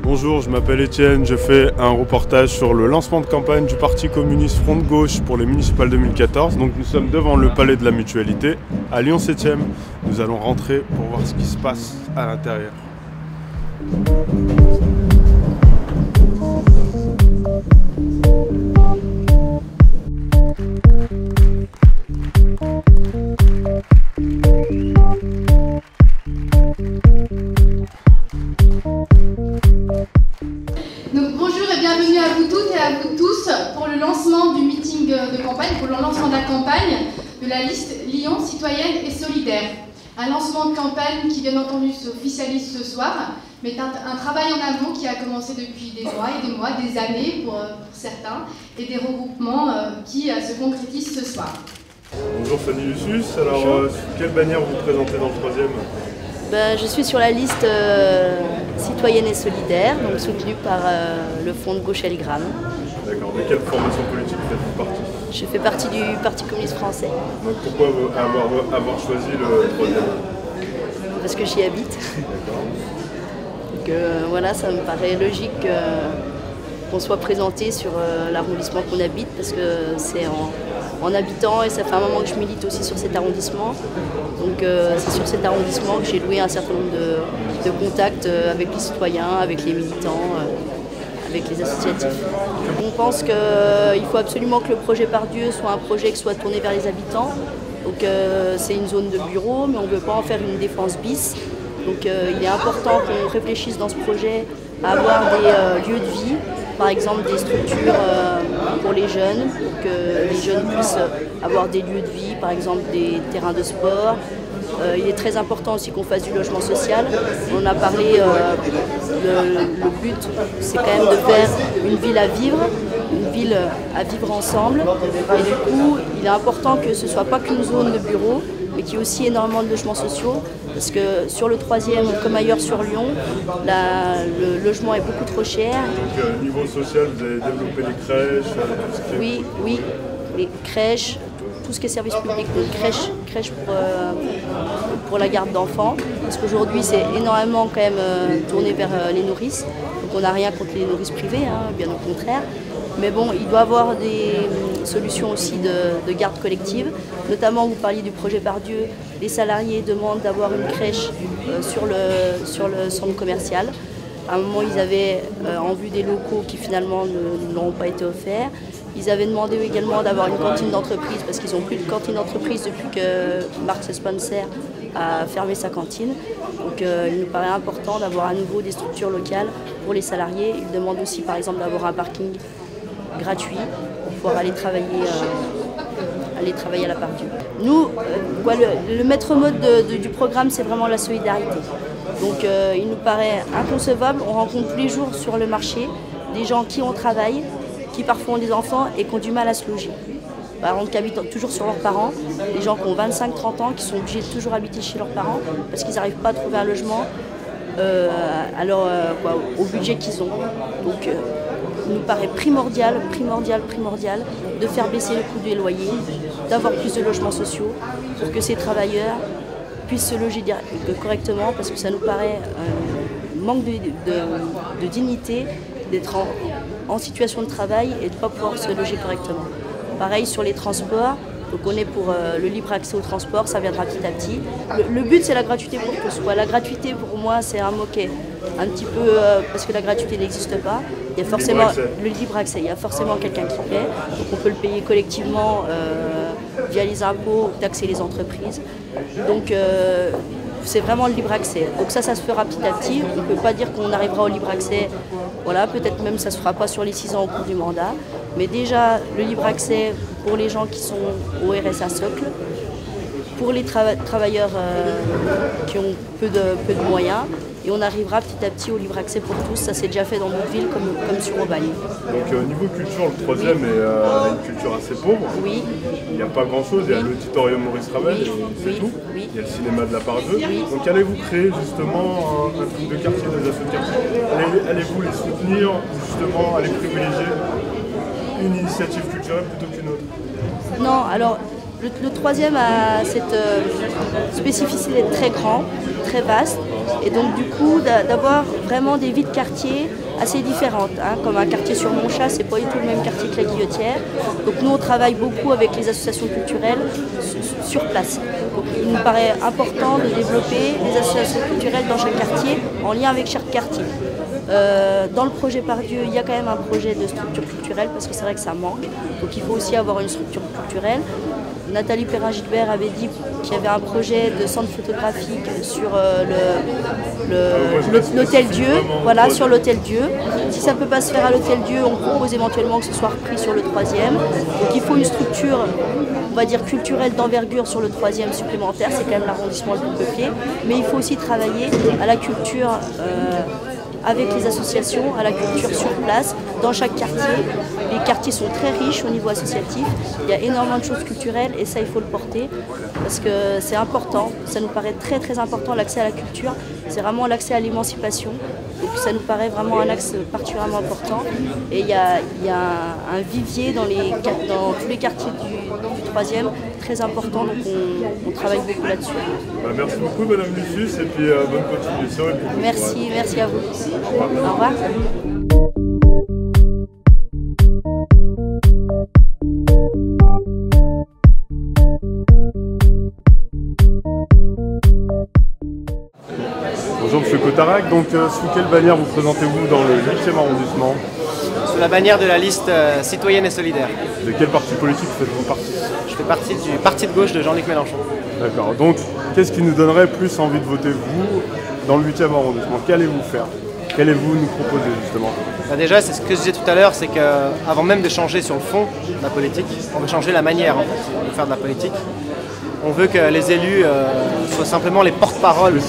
Bonjour, je m'appelle Étienne, je fais un reportage sur le lancement de campagne du Parti communiste Front de Gauche pour les municipales 2014. Donc nous sommes devant le Palais de la Mutualité, à Lyon 7e. Nous allons rentrer pour voir ce qui se passe à l'intérieur. Bienvenue à vous toutes et à vous tous pour le lancement du meeting de campagne, pour le lancement de la campagne de la liste Lyon citoyenne et solidaire. Un lancement de campagne qui bien entendu s'officialise ce soir, mais un travail en amont qui a commencé depuis des mois, des années pour certains, et des regroupements qui se concrétisent ce soir. Bonjour Fanny Lucius, alors quelle bannière vous présentez dans le troisième? Je suis sur la liste citoyenne et solidaire, donc soutenue par le Front de Gauche Aligram. D'accord, de quelle formation politique faites-vous partie? Je fais partie du Parti communiste français. Donc pourquoi avoir choisi le troisième? Parce que j'y habite. Donc voilà, ça me paraît logique qu'on soit présenté sur l'arrondissement qu'on habite, parce que c'est en habitant, et ça fait un moment que je milite aussi sur cet arrondissement. Donc c'est sur cet arrondissement que j'ai loué un certain nombre de contacts avec les citoyens, avec les militants, avec les associatifs. On pense qu'il faut absolument que le projet Pardieu soit un projet qui soit tourné vers les habitants. Donc c'est une zone de bureau, mais on ne veut pas en faire une défense bis. Donc il est important qu'on réfléchisse dans ce projet à avoir des lieux de vie, par exemple des structures pour les jeunes, pour que les jeunes puissent avoir des lieux de vie, par exemple des terrains de sport. Il est très important aussi qu'on fasse du logement social. On a parlé, le but c'est quand même de faire une ville à vivre ensemble. Et du coup, il est important que ce ne soit pas qu'une zone de bureau, mais qu'il y ait aussi énormément de logements sociaux. Parce que sur le troisième, comme ailleurs sur Lyon, le logement est beaucoup trop cher. Donc niveau social, vous avez développé les crèches, tout ce qui est... Oui, les crèches, tout ce qui est service public, donc crèche pour la garde d'enfants. Parce qu'aujourd'hui, c'est énormément quand même tourné vers les nourrices. Donc on n'a rien contre les nourrices privées, hein, bien au contraire. Mais bon, il doit y avoir des solutions aussi de garde collective. Notamment, vous parliez du projet Pardieu, les salariés demandent d'avoir une crèche sur le centre commercial. À un moment, ils avaient en vue des locaux qui finalement ne leur ont pas été offerts. Ils avaient demandé également d'avoir une cantine d'entreprise parce qu'ils n'ont plus de cantine d'entreprise depuis que Marks & Spencer a fermé sa cantine. Donc il nous paraît important d'avoir à nouveau des structures locales pour les salariés. Ils demandent aussi par exemple d'avoir un parking gratuit pour pouvoir aller travailler à la Pardieu. Nous, le maître mot du programme, c'est vraiment la solidarité. Donc il nous paraît inconcevable, on rencontre tous les jours sur le marché des gens qui ont travail, qui parfois ont des enfants et qui ont du mal à se loger. Par exemple, qui habitent toujours sur leurs parents, des gens qui ont 25-30 ans, qui sont obligés de toujours habiter chez leurs parents parce qu'ils n'arrivent pas à trouver un logement au budget qu'ils ont. Donc il nous paraît primordial de faire baisser le coût des loyers, d'avoir plus de logements sociaux pour que ces travailleurs puissent se loger correctement, parce que ça nous paraît un manque de dignité d'être en situation de travail et de ne pas pouvoir se loger correctement. Pareil sur les transports, donc on est pour le libre accès au transport, ça viendra petit à petit. Le but c'est la gratuité pour tous. La gratuité pour moi c'est un mot qui est un petit peu, parce que la gratuité n'existe pas. Il y a forcément le libre accès, il y a forcément quelqu'un qui paie, donc on peut le payer collectivement via les impôts, taxer les entreprises. Donc c'est vraiment le libre accès. Donc ça se fera petit à petit. On ne peut pas dire qu'on arrivera au libre accès. Voilà, peut-être même ça ne se fera pas sur les 6 ans au cours du mandat. Mais déjà, le libre accès pour les gens qui sont au RSA socle, pour les travailleurs qui ont peu de moyens, et on arrivera petit à petit au libre accès pour tous. Ça s'est déjà fait dans d'autres villes comme sur Aubagne. Donc au niveau culture, le troisième est une culture assez pauvre. Oui. Il n'y a pas grand-chose, il y a l'auditorium Maurice Ravel, c'est tout. Oui. Il y a le cinéma de la Pardieu. Donc allez-vous créer justement un truc de quartier, des assos de quartier? Allez-vous les soutenir, justement, à les privilégier? une initiative culturelle plutôt qu'une autre? Non, alors le troisième a cette spécificité d'être très grand, très vaste, et donc du coup d'avoir vraiment des vies de quartier assez différentes, hein, comme un quartier sur Montchat, c'est pas du tout le même quartier que la Guillotière. Donc nous on travaille beaucoup avec les associations culturelles sur place. Donc il nous paraît important de développer les associations culturelles dans chaque quartier, en lien avec chaque quartier. Dans le projet Pardieu, il y a quand même un projet de structure culturelle parce que c'est vrai que ça manque. Donc il faut aussi avoir une structure culturelle. Nathalie Perrin-Gilbert avait dit qu'il y avait un projet de centre photographique sur l'Hôtel Dieu, voilà, sur l'Hôtel Dieu. Si ça ne peut pas se faire à l'Hôtel Dieu, on propose éventuellement que ce soit repris sur le troisième. Donc il faut une structure, on va dire culturelle d'envergure sur le troisième supplémentaire, c'est quand même l'arrondissement le plus peuplé, mais il faut aussi travailler à la culture avec les associations, à la culture sur place, dans chaque quartier. Les quartiers sont très riches au niveau associatif, il y a énormément de choses culturelles et ça il faut le porter parce que c'est important, ça nous paraît très très important l'accès à la culture, c'est vraiment l'accès à l'émancipation. Donc ça nous paraît vraiment un axe particulièrement important et il y a un vivier dans tous les quartiers du troisième très important, donc on travaille beaucoup là-dessus. Merci beaucoup Madame Lucius et puis bonne continuation. Merci à vous. Au revoir. Bonjour Monsieur Cotarac, donc sous quelle bannière vous présentez-vous dans le 8e arrondissement? Sous la bannière de la liste citoyenne et solidaire. De quel parti politique faites-vous partie? Je fais partie du parti de gauche de Jean-Luc Mélenchon. D'accord, donc qu'est-ce qui nous donnerait plus envie de voter vous dans le 8e arrondissement? Qu'allez-vous faire? Qu'allez-vous nous proposer justement? Déjà, c'est ce que je disais tout à l'heure, c'est qu'avant même de changer sur le fond de la politique, on veut changer la manière en fait, de faire de la politique. On veut que les élus soient simplement les porte-parole.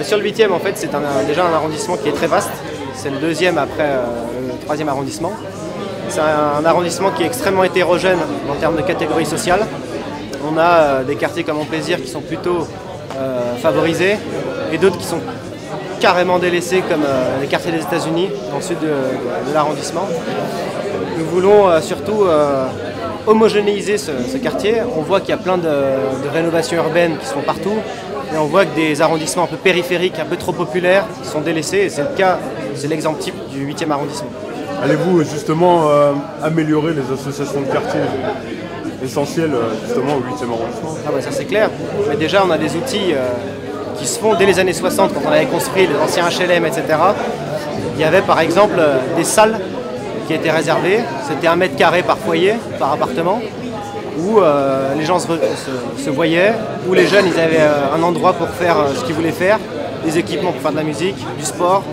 Sur le 8e, en fait, c'est déjà un arrondissement qui est très vaste. C'est le deuxième après le 3e arrondissement. C'est un arrondissement qui est extrêmement hétérogène en termes de catégories sociales. On a des quartiers comme Montplaisir qui sont plutôt favorisés et d'autres qui sont carrément délaissés comme les quartiers des États-Unis dans le sud de l'arrondissement. Nous voulons surtout homogénéiser ce quartier. On voit qu'il y a plein de rénovations urbaines qui se font partout et on voit que des arrondissements un peu périphériques, un peu trop populaires sont délaissés et c'est le cas, c'est l'exemple type du 8e arrondissement. Allez-vous justement améliorer les associations de quartier essentielles justement au 8e arrondissement? Ah bah ça c'est clair, mais déjà on a des outils qui se font dès les années 60 quand on avait construit les anciens HLM, etc. Il y avait par exemple des salles qui étaient réservées, c'était 1 mètre carré par foyer, par appartement, où les gens se voyaient, où les jeunes ils avaient un endroit pour faire ce qu'ils voulaient faire, des équipements pour faire de la musique, du sport,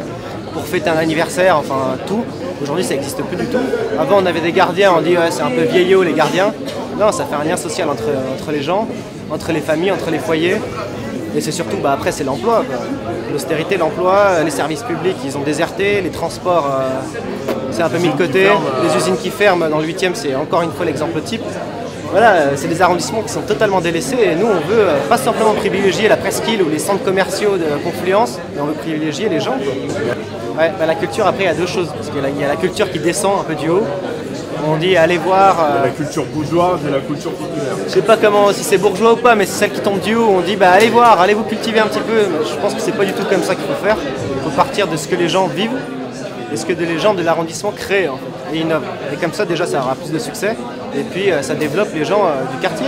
pour fêter un anniversaire, enfin tout. Aujourd'hui ça n'existe plus du tout. Avant on avait des gardiens, on dit ouais, c'est un peu vieillot les gardiens. Non, ça fait un lien social entre les gens, entre les familles, entre les foyers. Et c'est surtout, après c'est l'emploi. L'austérité, l'emploi, les services publics ils ont déserté, les transports c'est un peu mis de côté, les usines qui ferment dans le 8e c'est encore une fois l'exemple type. Voilà, c'est des arrondissements qui sont totalement délaissés et nous on veut pas simplement privilégier la presqu'île ou les centres commerciaux de Confluence, mais on veut privilégier les gens. Ouais, la culture après il y a deux choses, parce qu'il y a la culture qui descend un peu du haut. On dit allez voir. La culture bourgeoise et la culture populaire. Je sais pas comment, si c'est bourgeois ou pas, mais c'est celle qui tombe du haut. On dit allez voir, allez vous cultiver un petit peu. Mais je pense que c'est pas du tout comme ça qu'il faut faire. Il faut partir de ce que les gens vivent et ce que les gens de l'arrondissement créent en fait, et innovent. Et comme ça déjà ça aura plus de succès. Et puis ça développe les gens du quartier,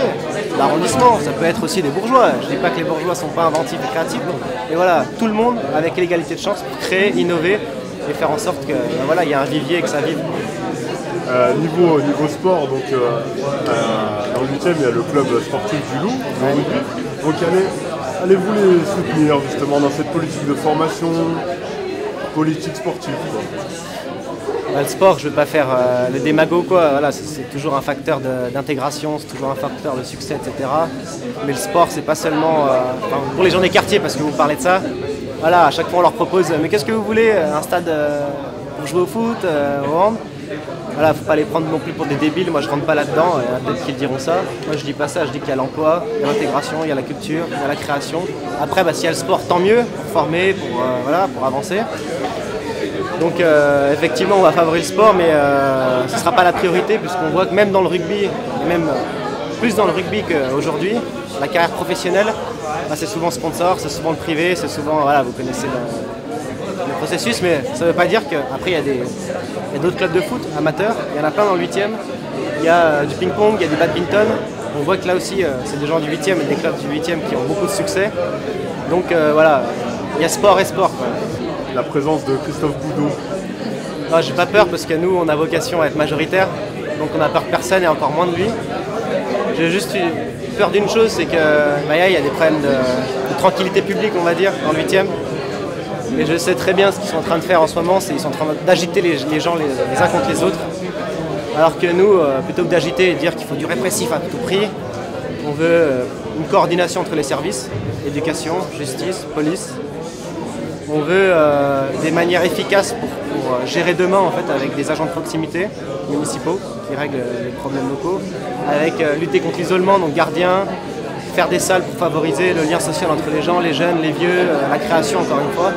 l'arrondissement. Ça peut être aussi des bourgeois. Je dis pas que les bourgeois sont pas inventifs et créatifs. Et voilà, tout le monde avec l'égalité de chance pour créer, innover et faire en sorte que voilà, il y a un vivier et que ça vive. Niveau sport, donc dans le 8e il y a le club sportif du Loup, donc allez-vous les soutenir justement dans cette politique de formation, politique sportive quoi? Le sport, je ne veux pas faire le démago quoi. Voilà, c'est toujours un facteur d'intégration, c'est toujours un facteur de succès, etc. Mais le sport c'est pas seulement pour les gens des quartiers parce que vous parlez de ça. Voilà, à chaque fois on leur propose mais qu'est-ce que vous voulez, un stade pour jouer au foot, au hand. Voilà, faut pas les prendre non plus pour des débiles, moi je rentre pas là-dedans, il y en a peut-être qui diront ça. Moi je dis pas ça, je dis qu'il y a l'emploi, il y a l'intégration, il y a la culture, il y a la création. Après s'il y a le sport, tant mieux, pour former, pour avancer. Donc effectivement on va favoriser le sport, mais ce ne sera pas la priorité, puisqu'on voit que même dans le rugby, et même plus dans le rugby qu'aujourd'hui, la carrière professionnelle, bah, c'est souvent sponsor, c'est souvent le privé, c'est souvent, voilà, vous connaissez le processus, mais ça ne veut pas dire qu'après il y a d'autres clubs de foot amateurs, il y en a plein dans le 8e, il y a du ping-pong, il y a du badminton, on voit que là aussi c'est des gens du 8e et des clubs du 8e qui ont beaucoup de succès, donc voilà, il y a sport et sport, quoi. La présence de Christophe Boudot. Ah, j'ai pas peur parce que nous on a vocation à être majoritaire, donc on a peur de personne et encore moins de lui. J'ai juste peur d'une chose, c'est que il y a des problèmes de tranquillité publique, on va dire, dans le 8e. Et je sais très bien ce qu'ils sont en train de faire en ce moment, c'est qu'ils sont en train d'agiter les gens les uns contre les autres. Alors que nous, plutôt que d'agiter et de dire qu'il faut du répressif à tout prix, on veut une coordination entre les services, éducation, justice, police. On veut des manières efficaces pour gérer demain en fait, avec des agents de proximité municipaux qui règlent les problèmes locaux, avec lutter contre l'isolement, donc gardiens, faire des salles pour favoriser le lien social entre les gens, les jeunes, les vieux, la création encore une fois.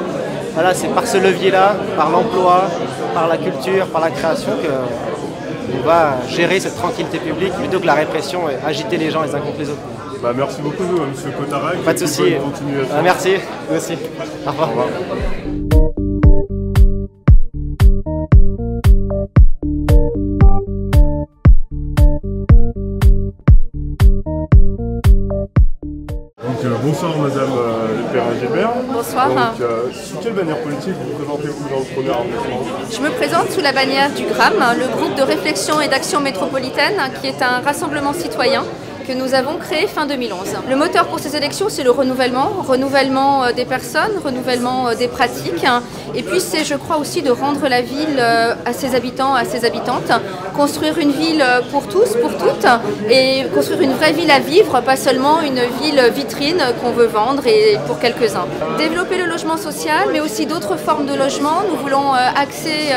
Voilà, c'est par ce levier-là, par l'emploi, par la culture, par la création qu'on va gérer cette tranquillité publique plutôt que la répression et agiter les gens les uns contre les autres. Bah, merci beaucoup, M. Cotarac. Pas de souci. Merci, vous aussi. Au revoir. Au revoir. Bonsoir Madame Perrin-Gilbert. Bonsoir. Donc, sous quelle bannière politique vous présentez-vous dans le premier arrondissement? Je me présente sous la bannière du GRAM, le groupe de réflexion et d'action métropolitaine, qui est un rassemblement citoyen que nous avons créé fin 2011. Le moteur pour ces élections, c'est le renouvellement des personnes, renouvellement des pratiques, et puis c'est, je crois, aussi de rendre la ville à ses habitants, à ses habitantes, construire une ville pour tous, pour toutes, et construire une vraie ville à vivre, pas seulement une ville vitrine qu'on veut vendre et pour quelques-uns. Développer le logement social, mais aussi d'autres formes de logement. Nous voulons axer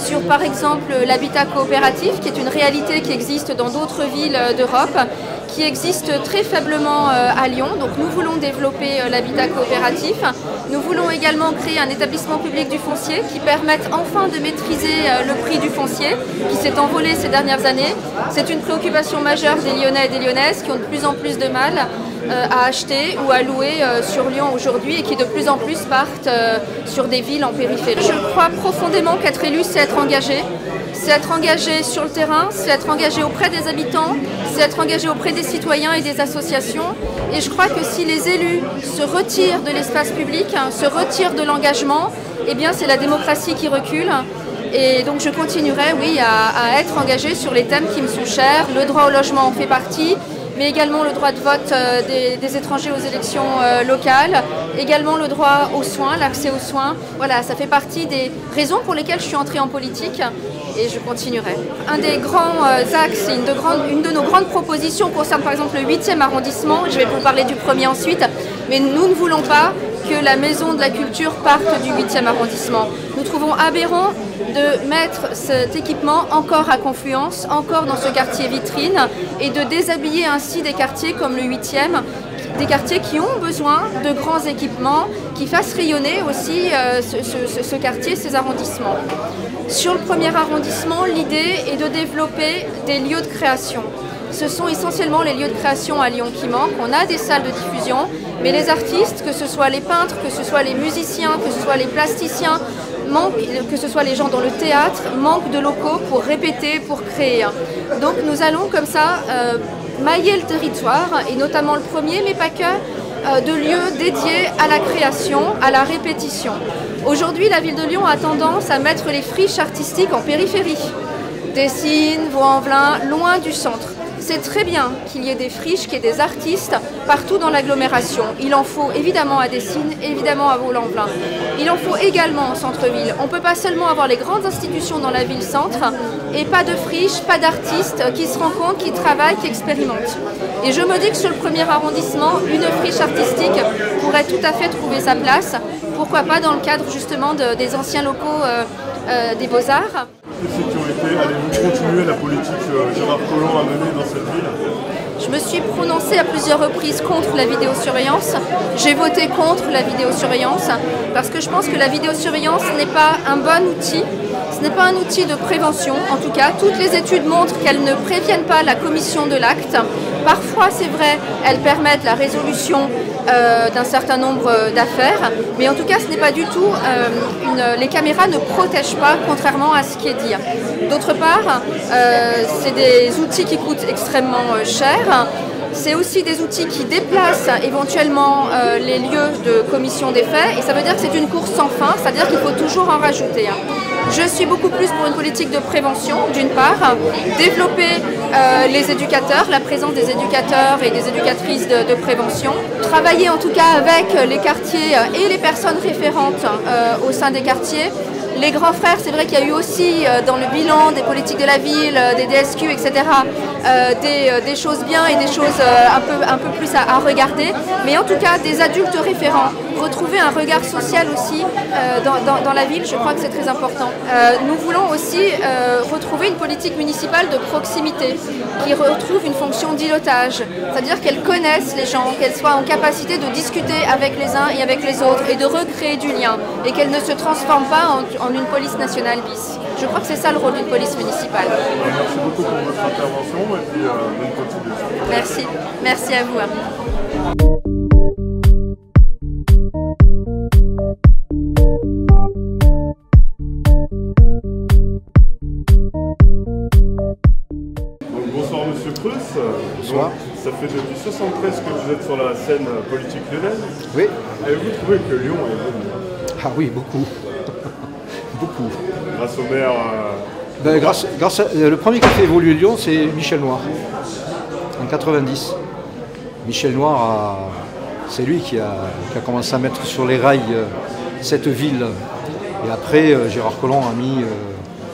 sur, par exemple, l'habitat coopératif, qui est une réalité qui existe dans d'autres villes d'Europe, qui existe très faiblement à Lyon. Donc nous voulons développer l'habitat coopératif. Nous voulons également créer un établissement public du foncier qui permette enfin de maîtriser le prix du foncier qui s'est envolé ces dernières années. C'est une préoccupation majeure des Lyonnais et des Lyonnaises qui ont de plus en plus de mal à acheter ou à louer sur Lyon aujourd'hui et qui de plus en plus partent sur des villes en périphérie. Je crois profondément qu'être élu, c'est être engagé. C'est être engagé sur le terrain, c'est être engagé auprès des habitants, c'est être engagé auprès des citoyens et des associations. Et je crois que si les élus se retirent de l'espace public, se retirent de l'engagement, eh bien c'est la démocratie qui recule. Et donc je continuerai, oui, à être engagé sur les thèmes qui me sont chers. Le droit au logement en fait partie, mais également le droit de vote des étrangers aux élections locales, également le droit aux soins, l'accès aux soins. Voilà, ça fait partie des raisons pour lesquelles je suis entrée en politique et je continuerai. Un des grands axes, une de nos grandes propositions concerne par exemple le 8e arrondissement. Je vais vous parler du premier ensuite, mais nous ne voulons pas que la maison de la culture parte du 8e arrondissement. Nous trouvons aberrant de mettre cet équipement encore à Confluence, encore dans ce quartier vitrine, et de déshabiller ainsi des quartiers comme le 8e, des quartiers qui ont besoin de grands équipements, qui fassent rayonner aussi ce quartier, ces arrondissements. Sur le premier arrondissement, l'idée est de développer des lieux de création. Ce sont essentiellement les lieux de création à Lyon qui manquent. On a des salles de diffusion, mais les artistes, que ce soit les peintres, que ce soit les musiciens, que ce soit les plasticiens, que ce soit les gens dans le théâtre, manquent de locaux pour répéter, pour créer. Donc nous allons comme ça mailler le territoire, et notamment le premier, mais pas que, de lieux dédiés à la création, à la répétition. Aujourd'hui, la ville de Lyon a tendance à mettre les friches artistiques en périphérie. Dessines, Vaux-en-Velin, loin du centre. C'est très bien qu'il y ait des friches, qu'il y ait des artistes partout dans l'agglomération. Il en faut évidemment à Dessines, évidemment à Vaux-en-Velin. Il en faut également au centre-ville. On ne peut pas seulement avoir les grandes institutions dans la ville-centre et pas de friches, pas d'artistes qui se rencontrent, qui travaillent, qui expérimentent. Et je me dis que sur le premier arrondissement, une friche artistique pourrait tout à fait trouver sa place. Pourquoi pas dans le cadre justement des anciens locaux des Beaux-Arts. municipalité? Allez-vous continuer la politique que Gérard Collomb a menée dans cette ville? Je me suis prononcée à plusieurs reprises contre la vidéosurveillance. J'ai voté contre la vidéosurveillance parce que je pense que la vidéosurveillance n'est pas un bon outil. Ce n'est pas un outil de prévention. En tout cas, toutes les études montrent qu'elles ne préviennent pas la commission de l'acte. Parfois, c'est vrai, elles permettent la résolution d'un certain nombre d'affaires, mais en tout cas, ce n'est pas du tout les caméras ne protègent pas, contrairement à ce qui est dit. D'autre part, c'est des outils qui coûtent extrêmement cher. C'est aussi des outils qui déplacent éventuellement les lieux de commission des faits, et ça veut dire que c'est une course sans fin, c'est-à-dire qu'il faut toujours en rajouter. Je suis beaucoup plus pour une politique de prévention, d'une part, développer les éducateurs, la présence des éducateurs et des éducatrices de prévention, travailler en tout cas avec les quartiers et les personnes référentes au sein des quartiers. Les grands frères, c'est vrai qu'il y a eu aussi dans le bilan des politiques de la ville, des DSQ, etc., des choses bien et des choses un peu plus à regarder. Mais en tout cas, des adultes référents, retrouver un regard social aussi dans la ville, je crois que c'est très important. Nous voulons aussi retrouver une politique municipale de proximité qui retrouve une fonction d'îlotage, c'est-à-dire qu'elles connaissent les gens, qu'elles soient en capacité de discuter avec les uns et avec les autres et de recréer du lien et qu'elles ne se transforment pas en une police nationale bis. Je crois que c'est ça le rôle d'une police municipale. Merci beaucoup pour votre intervention et puis bonne continuation. Merci. Merci à vous. Bonsoir Monsieur Preuss. Bonsoir. Donc, ça fait depuis 1973 que vous êtes sur la scène politique lyonnaise. Oui. Avez-vous trouvé que Lyon est venu? Ah oui, beaucoup. Beaucoup. Grâce au maire Le premier qui a fait évoluer Lyon, c'est Michel Noir, en 90. Michel Noir, c'est lui qui a commencé à mettre sur les rails cette ville. Et après, Gérard Collomb a mis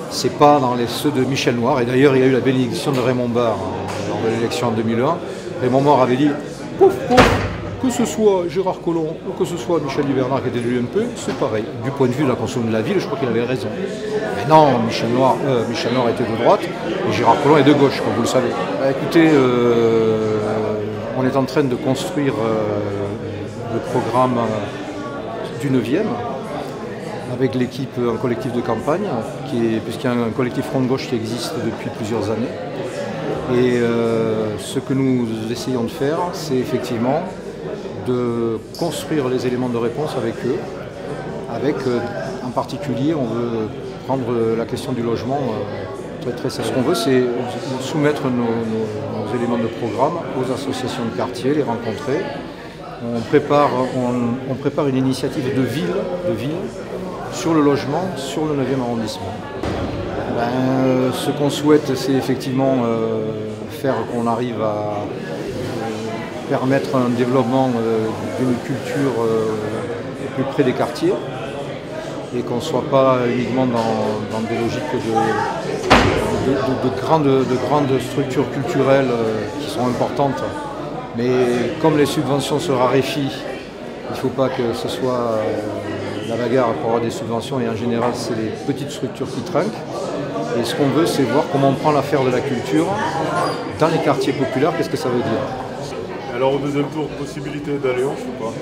ses pas dans ceux de Michel Noir. Et d'ailleurs, il y a eu la bénédiction de Raymond Barre lors de l'élection en 2001. Raymond Barre avait dit « Pouf, pouf, que ce soit Gérard Collomb ou que ce soit Michel Duvernard qui était de l'UMP, c'est pareil. Du point de vue de la consommation de la ville, je crois qu'il avait raison. Mais non, Michel Noir était de droite et Gérard Collomb est de gauche, comme vous le savez. Bah, écoutez, on est en train de construire le programme du 9e avec l'équipe, un collectif de campagne, puisqu'il y a un collectif Front de Gauche qui existe depuis plusieurs années. Et ce que nous essayons de faire, c'est effectivement de construire les éléments de réponse avec eux. En particulier, on veut prendre la question du logement très très sérieux. Ce qu'on veut, c'est soumettre nos éléments de programme aux associations de quartier, les rencontrer. On prépare une initiative de ville sur le logement, sur le 9e arrondissement. Ce qu'on souhaite, c'est effectivement faire qu'on arrive à permettre un développement d'une culture plus près des quartiers et qu'on ne soit pas uniquement dans des logiques de grandes structures culturelles qui sont importantes. Mais comme les subventions se raréfient, il ne faut pas que ce soit la bagarre pour avoir des subventions et en général c'est les petites structures qui trinquent. Et ce qu'on veut, c'est voir comment on prend l'affaire de la culture dans les quartiers populaires, qu'est-ce que ça veut dire. Alors au deuxième tour, possibilité d'alliance ou pas?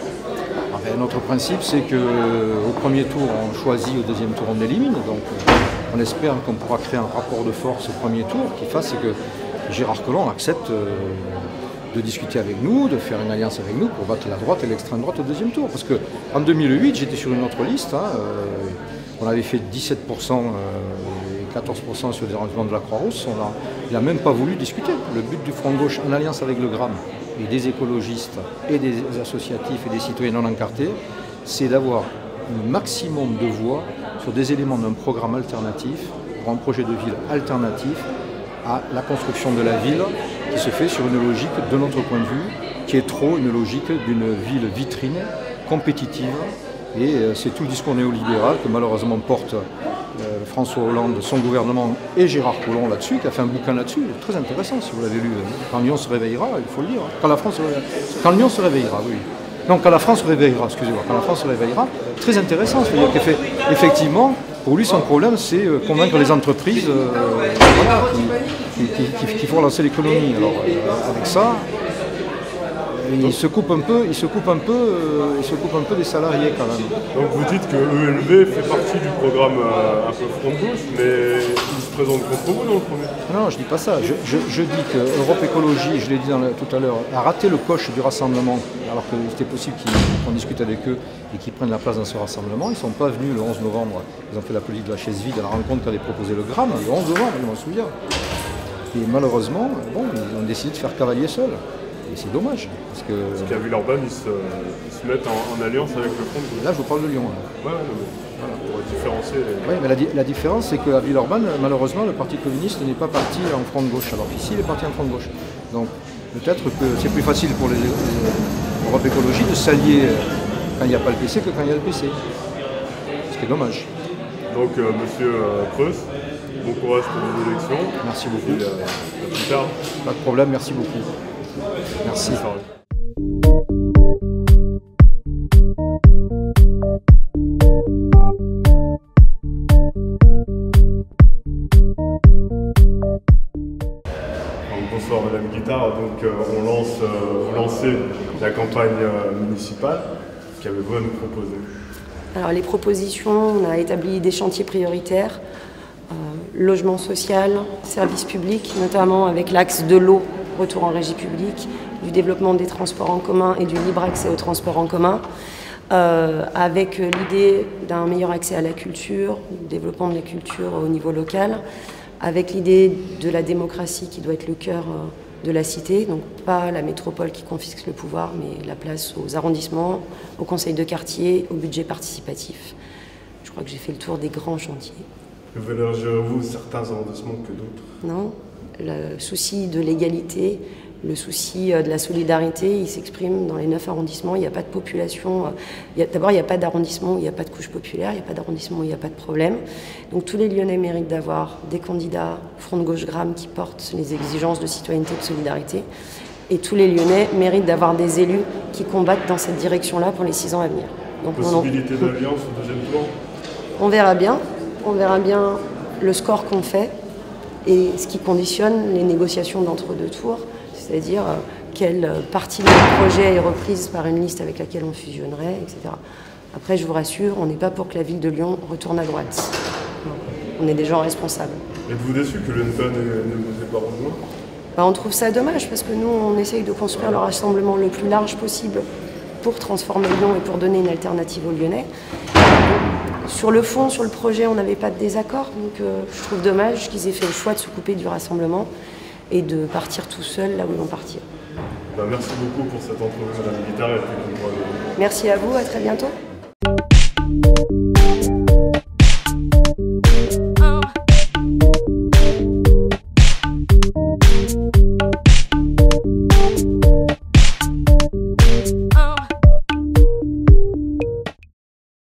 Notre principe, c'est qu'au premier tour, on choisit, au deuxième tour, on élimine. Donc on espère qu'on pourra créer un rapport de force au premier tour qui fasse que Gérard Collomb accepte de discuter avec nous, de faire une alliance avec nous pour battre la droite et l'extrême droite au deuxième tour. Parce qu'en 2008, j'étais sur une autre liste, on avait fait 17% et 14% sur des arrangements de la Croix-Rousse. Il n'a même pas voulu discuter. Le but du Front de Gauche, en alliance avec le GRAM, et des écologistes, et des associatifs, et des citoyens non encartés, c'est d'avoir un maximum de voix sur des éléments d'un programme alternatif, pour un projet de ville alternatif à la construction de la ville, qui se fait sur une logique, de notre point de vue, qui est trop une logique d'une ville vitrine, compétitive, et c'est tout le discours néolibéral que malheureusement porte François Hollande, son gouvernement et Gérard Collomb là-dessus, qui a fait un bouquin là-dessus, très intéressant si vous l'avez lu. Quand Lyon se réveillera, il faut le dire. Quand Lyon se réveillera, oui. Non, quand la France se réveillera, excusez-moi. Quand la France se réveillera, très intéressant. C'est-à-dire qu'effectivement, Pour lui, son problème, c'est convaincre les entreprises qui font lancer l'économie. Alors, avec ça, il se coupe un peu des salariés quand même. Donc vous dites que ELV fait partie du programme un peu front gauche, mais il se présente contre vous dans le premier. Non, je dis pas ça. Je dis que Europe Écologie, je l'ai dit tout à l'heure, a raté le coche du rassemblement, alors que c'était possible qu'on discute avec eux et qu'ils prennent la place dans ce rassemblement. Ils ne sont pas venus le 11 novembre. Ils ont fait la politique de la chaise vide à la rencontre qu'avait proposé le Gramme, le 11 novembre, je m'en souviens. Et malheureusement, bon, ils ont décidé de faire cavalier seul. Et c'est dommage. Parce qu'à Villeurbanne, ils se mettent en alliance avec le Front de gauche. Là, je vous parle de Lyon. Ouais, voilà, pour différencier. Oui, mais la différence, c'est qu'à Villeurbanne, malheureusement, le Parti communiste n'est pas parti en Front de gauche. Alors qu'ici, il est parti en Front de gauche. Donc, peut-être que c'est plus facile pour les Europe Écologie de s'allier quand il n'y a pas le PC que quand il y a le PC. Ce qui est dommage. Donc, monsieur Creus, bon courage pour les élections. Merci beaucoup. À plus tard. Pas de problème, merci beaucoup. Merci. Bonsoir Madame Guittard, donc vous lancez la campagne municipale. Qu'avez-vous à nous proposer? Alors les propositions, on a établi des chantiers prioritaires, logement social, services publics, notamment avec l'axe de l'eau, retour en régie publique, du développement des transports en commun et du libre accès aux transports en commun, avec l'idée d'un meilleur accès à la culture, du développement de la culture au niveau local, avec l'idée de la démocratie qui doit être le cœur de la cité, donc pas la métropole qui confisque le pouvoir, mais la place aux arrondissements, aux conseils de quartier, au budget participatif. Je crois que j'ai fait le tour des grands chantiers. Privilégiez-vous certains arrondissements que d'autres? Non, le souci de l'égalité, le souci de la solidarité, il s'exprime dans les 9 arrondissements. Il n'y a pas de population. D'abord, il n'y a pas d'arrondissement où il n'y a pas de couche populaire, il n'y a pas d'arrondissement où il n'y a pas de problème. Donc tous les Lyonnais méritent d'avoir des candidats Front de gauche Gramme qui portent les exigences de citoyenneté et de solidarité. Et tous les Lyonnais méritent d'avoir des élus qui combattent dans cette direction-là pour les 6 ans à venir. Donc, possibilité d'alliance au deuxième tour? On verra bien. On verra bien le score qu'on fait et ce qui conditionne les négociations d'entre-deux tours, c'est-à-dire quelle partie de notre projet est reprise par une liste avec laquelle on fusionnerait, etc. Après, je vous rassure, on n'est pas pour que la ville de Lyon retourne à droite. On est des gens responsables. Êtes-vous déçu que l'UNPA ne vous ait pas rejoint? On trouve ça dommage parce que nous, on essaye de construire le rassemblement le plus large possible pour transformer Lyon et pour donner une alternative aux Lyonnais. Sur le fond, sur le projet, on n'avait pas de désaccord, donc je trouve dommage qu'ils aient fait le choix de se couper du rassemblement et de partir tout seuls là où ils vont partir. Merci beaucoup pour cette entrevue, Madame Guittard. Merci à vous, à très bientôt.